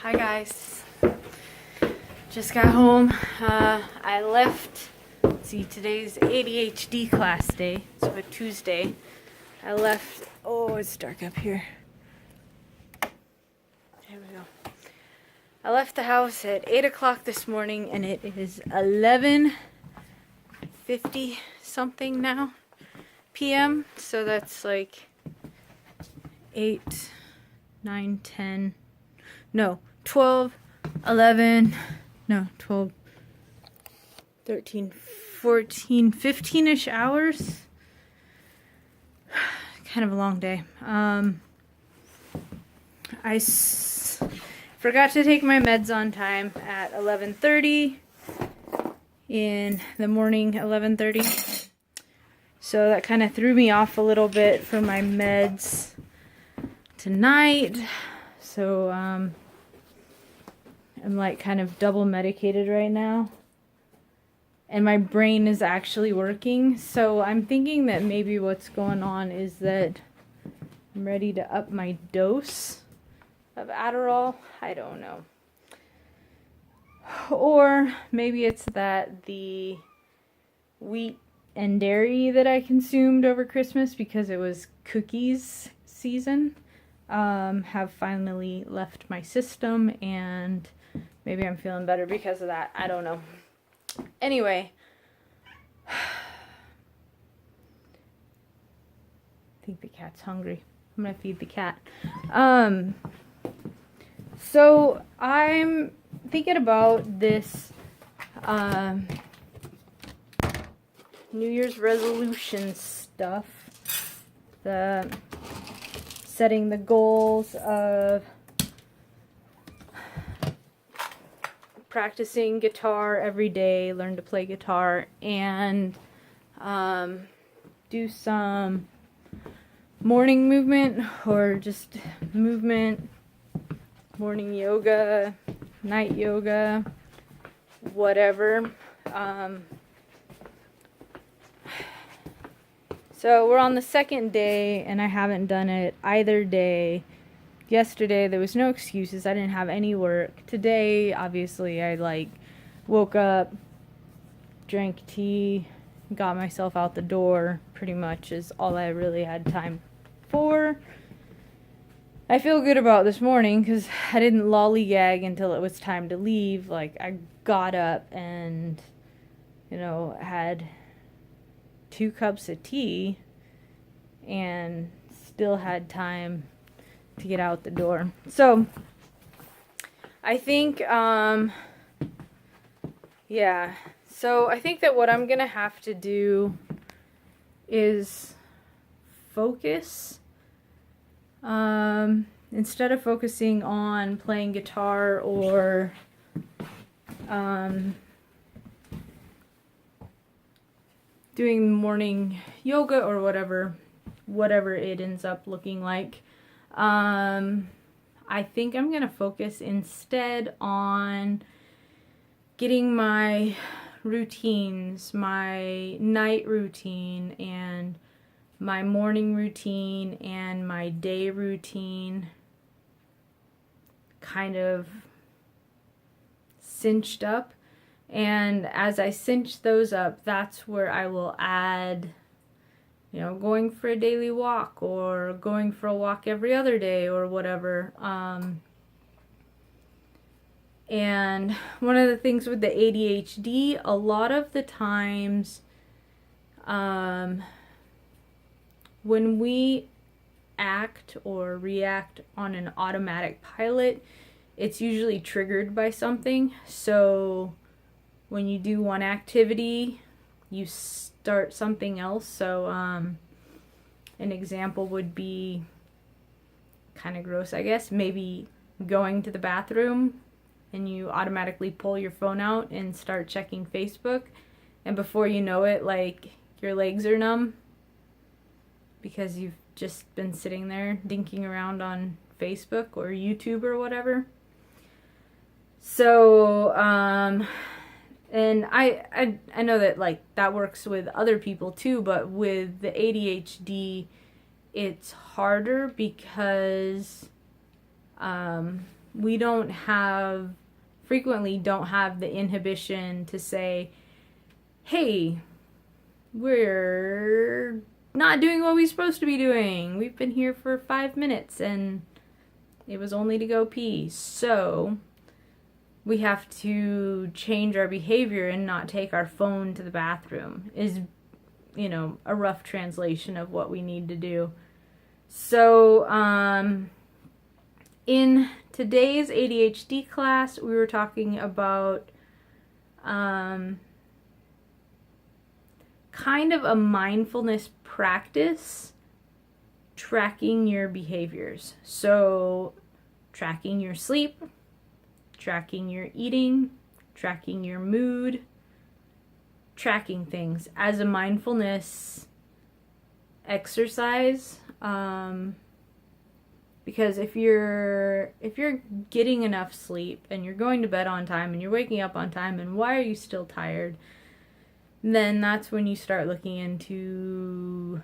Hi guys, just got home. I left, let's see, today's ADHD class day, so a Tuesday. I left, oh it's dark up here. There we go. I left the house at 8 o'clock this morning and it is 11:50 something now p.m. So that's like 8, 9, 10, no, 12, 11, no, 12, 13, 14, 15-ish hours. Kind of a long day. I forgot to take my meds on time at 11:30 in the morning, 11:30. So that kind of threw me off a little bit for my meds tonight. So I'm like kind of double medicated right now. And my brain is actually working. So I'm thinking that maybe what's going on is that I'm ready to up my dose of Adderall. I don't know. Or maybe it's that the wheat and dairy that I consumed over Christmas, because it was cookies season, have finally left my system, and maybe I'm feeling better because of that. I don't know. Anyway, I think the cat's hungry. I'm gonna feed the cat. So I'm thinking about this New Year's resolution stuff, the setting the goals of practicing guitar every day, learn to play guitar, and do some morning movement or just movement, morning yoga, night yoga, whatever. So we're on the second day and I haven't done it either day. Yesterday there was no excuses. I didn't have any work. Today, obviously, I woke up, drank tea, got myself out the door. Pretty much is all I really had time for. I feel good about this morning because I didn't lollygag until it was time to leave. Like, I got up and, had 2 cups of tea and still had time to get out the door. So I think so I think that what I'm gonna have to do is focus, instead of focusing on playing guitar or doing morning yoga or whatever it ends up looking like. I think I'm gonna focus instead on getting my routines, my night routine and my morning routine and my day routine kind of cinched up. And as I cinch those up, that's where I will add, going for a daily walk or going for a walk every other day or whatever. And one of the things with the ADHD, a lot of the times when we act or react on an automatic pilot, it's usually triggered by something. So when you do one activity, you start something else. So an example would be kind of gross, I guess. Maybe going to the bathroom and you automatically pull your phone out and start checking Facebook, and before you know it, your legs are numb because you've just been sitting there dinking around on Facebook or YouTube or whatever. So and I know that that works with other people too, but with the ADHD it's harder because we frequently don't have the inhibition to say, hey, we're not doing what we're supposed to be doing. We've been here for 5 minutes and it was only to go pee. So we have to change our behavior and not take our phone to the bathroom is, a rough translation of what we need to do. So, in today's ADHD class, we were talking about kind of a mindfulness practice tracking your behaviors. So, tracking your sleep, tracking your eating, tracking your mood, tracking things as a mindfulness exercise. Because if you're getting enough sleep and you're going to bed on time and you're waking up on time, and why are you still tired? Then that's when you start looking into,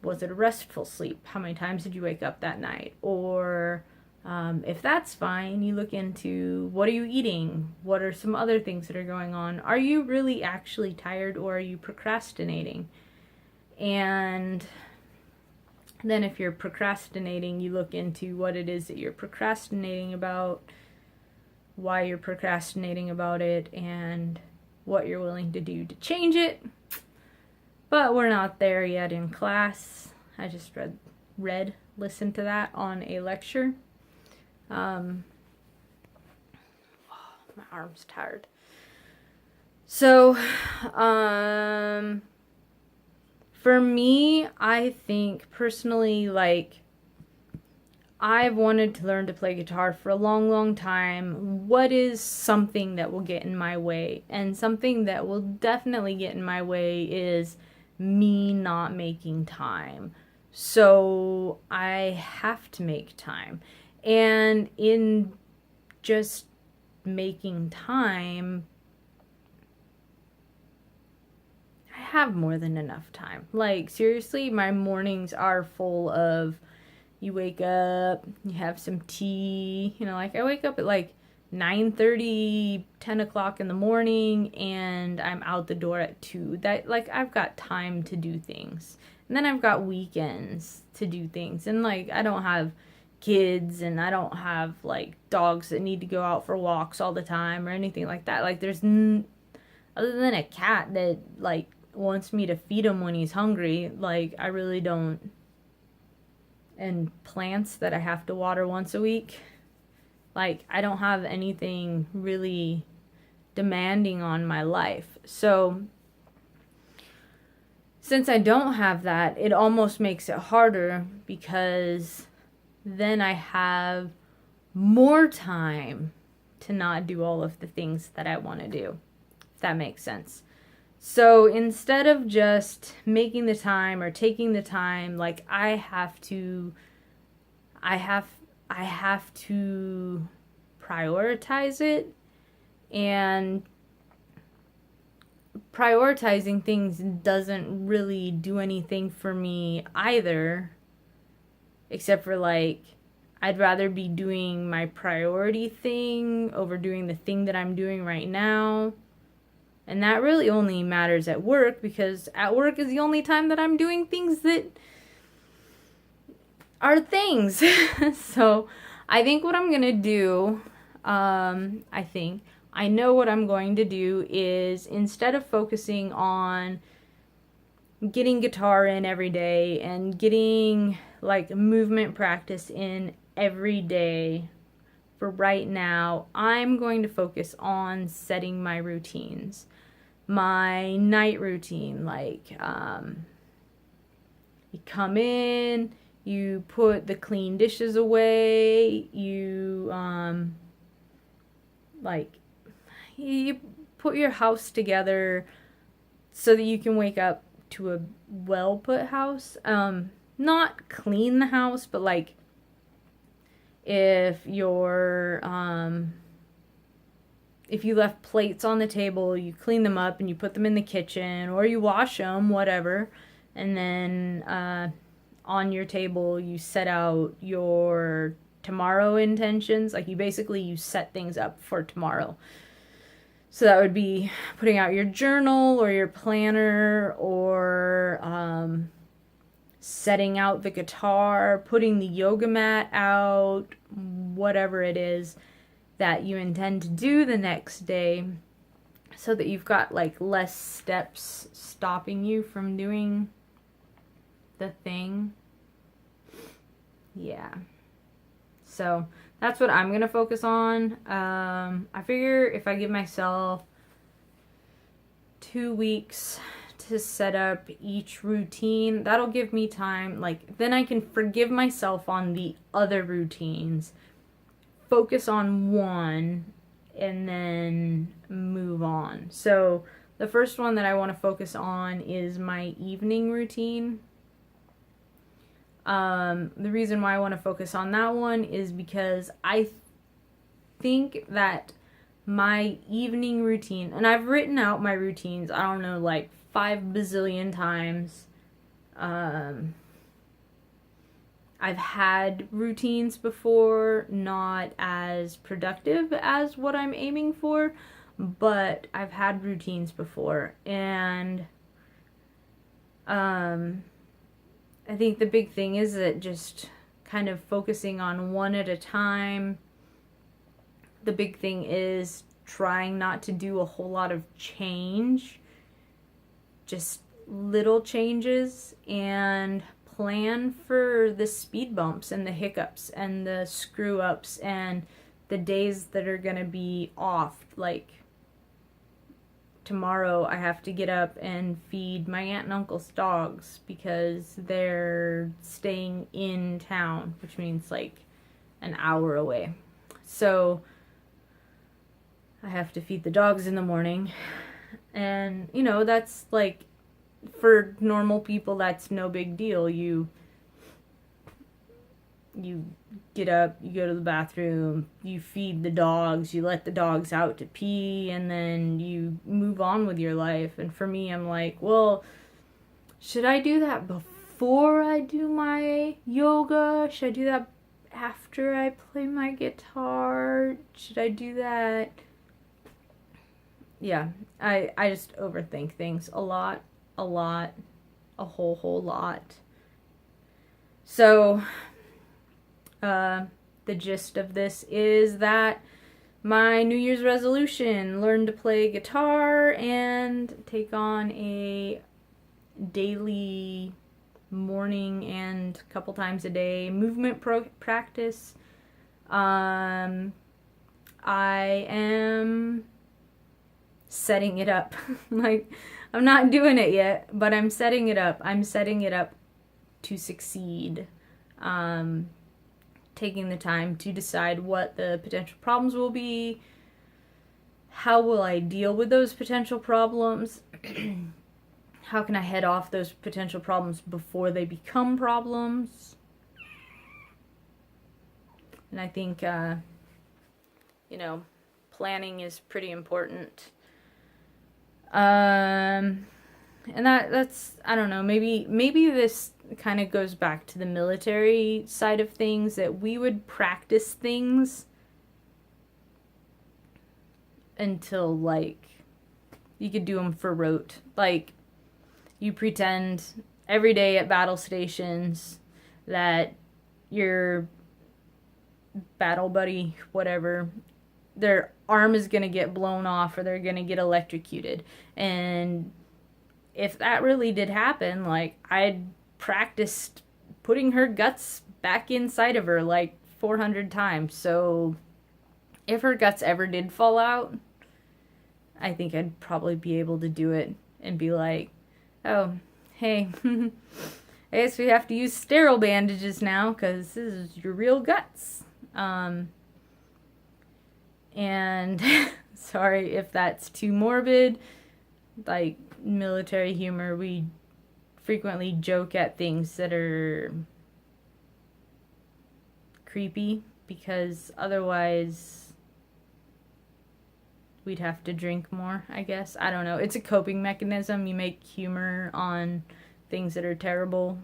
was it a restful sleep? How many times did you wake up that night? Or if that's fine, you look into, what are you eating? What are some other things that are going on? Are you really actually tired, or are you procrastinating? And then if you're procrastinating, you look into what it is that you're procrastinating about, why you're procrastinating about it, and what you're willing to do to change it. But we're not there yet in class. I just listened to that on a lecture. My arm's tired. So, for me, I think personally, I've wanted to learn to play guitar for a long, long time. What is something that will get in my way? And something that will definitely get in my way is me not making time. So I have to make time. And in just making time, I have more than enough time. Seriously, my mornings are full of, you wake up, you have some tea, I wake up at 9:30, 10 o'clock in the morning, and I'm out the door at 2. I've got time to do things. And then I've got weekends to do things. And I don't have kids, and I don't have dogs that need to go out for walks all the time or anything like that. Other than a cat that wants me to feed him when he's hungry, I really don't. And plants that I have to water once a week. I don't have anything really demanding on my life. So, since I don't have that, it almost makes it harder, because then I have more time to not do all of the things that I want to do, if that makes sense. So instead of just making the time or taking the time, I have to prioritize it. And prioritizing things doesn't really do anything for me either, except for I'd rather be doing my priority thing over doing the thing that I'm doing right now. And that really only matters at work, because at work is the only time that I'm doing things that are things. So I think what I'm going to do, I know what I'm going to do is, instead of focusing on getting guitar in every day and getting movement practice in every day, for right now, I'm going to focus on setting my routines. My night routine, you come in, you put the clean dishes away, you you put your house together so that you can wake up to a well put house. Not clean the house, but if you left plates on the table, you clean them up and you put them in the kitchen, or you wash them, whatever. And then on your table, you set out your tomorrow intentions. Like you set things up for tomorrow. So that would be putting out your journal or your planner, or setting out the guitar, putting the yoga mat out, whatever it is that you intend to do the next day, so that you've got like less steps stopping you from doing the thing. Yeah. So that's what I'm going to focus on. I figure if I give myself 2 weeks to set up each routine, that'll give me time. Like, then I can forgive myself on the other routines, focus on one, and then move on. So the first one that I want to focus on is my evening routine. The reason why I want to focus on that one is because I think that my evening routine, and I've written out my routines, I don't know, like 5 bazillion times. I've had routines before, not as productive as what I'm aiming for, but I've had routines before, and I think the big thing is that just kind of focusing on one at a time. The big thing is trying not to do a whole lot of change, just little changes, and plan for the speed bumps and the hiccups and the screw ups and the days that are gonna be off. Like, tomorrow I have to get up and feed my aunt and uncle's dogs because they're staying in town, which means like an hour away. So I have to feed the dogs in the morning. And, you know, that's like, for normal people, that's no big deal. You get up, you go to the bathroom, you feed the dogs, you let the dogs out to pee, and then you move on with your life. And for me, I'm like, well, should I do that before I do my yoga? Should I do that after I play my guitar? Should I do that? Yeah, I just overthink things a lot, a whole lot. So, the gist of this is that my New Year's resolution, learn to play guitar and take on a daily, morning and a couple times a day movement practice. I am setting it up. Like, I'm not doing it yet, but I'm setting it up. I'm setting it up to succeed. Taking the time to decide what the potential problems will be. How will I deal with those potential problems? How can I head off those potential problems before they become problems? And I think, planning is pretty important. And that's, I don't know, maybe this kind of goes back to the military side of things, that we would practice things until, like, you could do them for rote. Like, you pretend every day at battle stations that your battle buddy, whatever, their arm is going to get blown off or they're going to get electrocuted. And if that really did happen, like, I'd practiced putting her guts back inside of her like 400 times. So if her guts ever did fall out, I think I'd probably be able to do it and be like, oh, hey, I guess we have to use sterile bandages now because this is your real guts. And sorry if that's too morbid. Like, military humor, we frequently joke at things that are creepy, because otherwise we'd have to drink more, I guess. I don't know. It's a coping mechanism. You make humor on things that are terrible.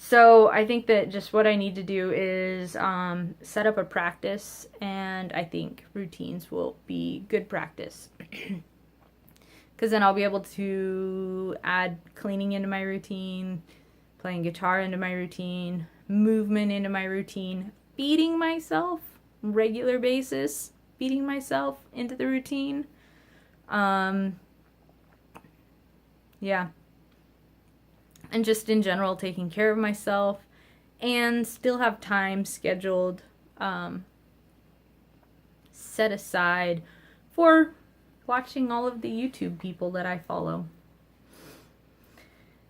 So I think that just what I need to do is set up a practice, and I think routines will be good practice. Because then I'll be able to add cleaning into my routine, playing guitar into my routine, movement into my routine, feeding myself regular basis, feeding myself into the routine. Yeah. And just in general, taking care of myself, and still have time scheduled, set aside for watching all of the YouTube people that I follow.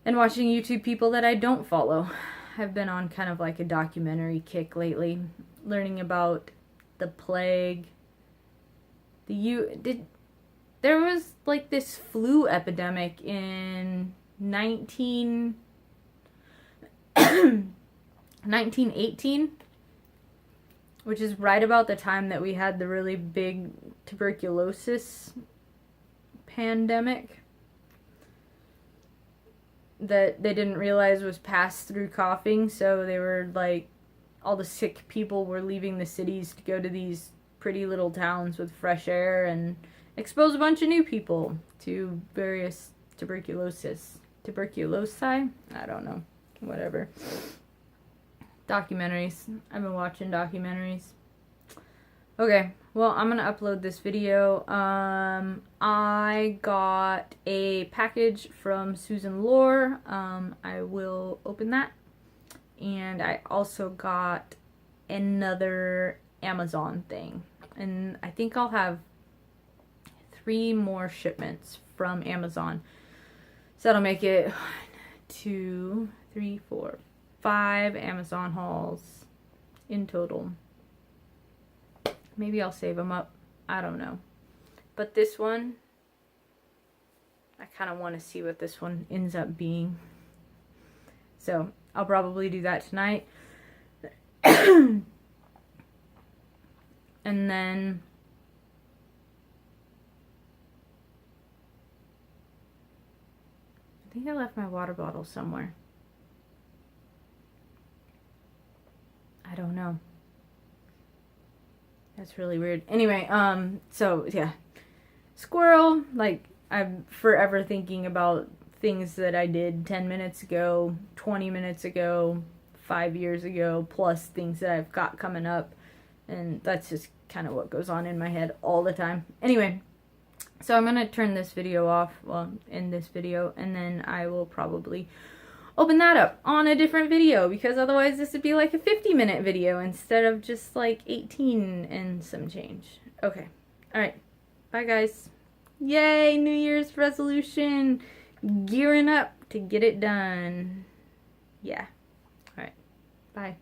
And watching YouTube people that I don't follow. I've been on kind of like a documentary kick lately, learning about the plague. There was like this flu epidemic in 1918, which is right about the time that we had the really big tuberculosis pandemic that they didn't realize was passed through coughing. So they were like, all the sick people were leaving the cities to go to these pretty little towns with fresh air and expose a bunch of new people to various tuberculosi. I don't know. Whatever. Documentaries. I've been watching documentaries. Okay, well, I'm gonna upload this video. I got a package from Susan Lore. I will open that. And I also got another Amazon thing. And I think I'll have 3 more shipments from Amazon. So that'll make it 1, 2, 3, 4, 5 Amazon hauls in total. Maybe I'll save them up. I don't know. But this one, I kind of want to see what this one ends up being. So I'll probably do that tonight. And then I think I left my water bottle somewhere. I don't know. That's really weird. Anyway, so yeah. Squirrel, like, I'm forever thinking about things that I did 10 minutes ago, 20 minutes ago, 5 years ago, plus things that I've got coming up. And that's just kind of what goes on in my head all the time. Anyway, so I'm going to turn this video off, well, in this video, and then I will probably open that up on a different video, because otherwise this would be like a 50-minute video instead of just like 18 and some change. Okay. Alright. Bye, guys. Yay! New Year's resolution! Gearing up to get it done. Yeah. Alright. Bye.